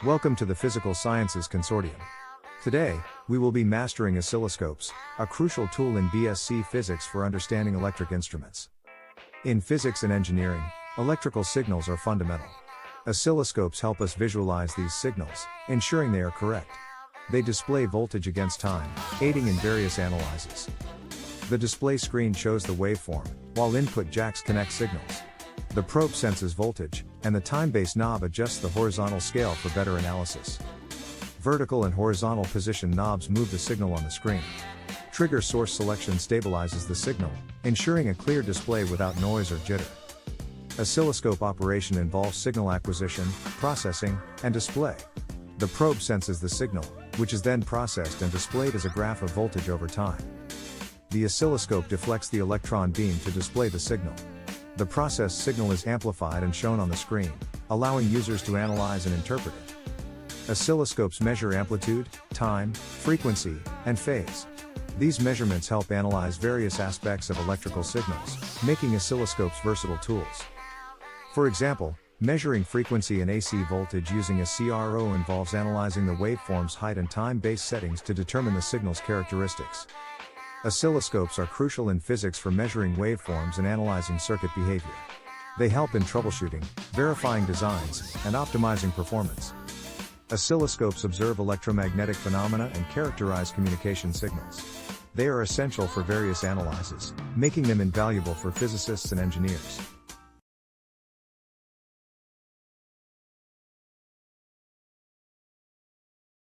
Welcome to the Physical Sciences Consortium. Today, we will be mastering oscilloscopes, a crucial tool in B.Sc physics for understanding electric instruments. In physics and engineering, electrical signals are fundamental. Oscilloscopes help us visualize these signals, ensuring they are correct. They display voltage against time, aiding in various analyses. The display screen shows the waveform, while input jacks connect signals. The probe senses voltage, and the time-based knob adjusts the horizontal scale for better analysis. Vertical and horizontal position knobs move the signal on the screen. Trigger source selection stabilizes the signal, ensuring a clear display without noise or jitter. Oscilloscope operation involves signal acquisition, processing, and display. The probe senses the signal, which is then processed and displayed as a graph of voltage over time. The oscilloscope deflects the electron beam to display the signal. The processed signal is amplified and shown on the screen, allowing users to analyze and interpret it. Oscilloscopes measure amplitude, time, frequency, and phase. These measurements help analyze various aspects of electrical signals, making oscilloscopes versatile tools. For example, measuring frequency and AC voltage using a CRO involves analyzing the waveform's height and time-based settings to determine the signal's characteristics. Oscilloscopes are crucial in physics for measuring waveforms and analyzing circuit behavior. They help in troubleshooting, verifying designs, and optimizing performance. Oscilloscopes observe electromagnetic phenomena and characterize communication signals. They are essential for various analyses, making them invaluable for physicists and engineers.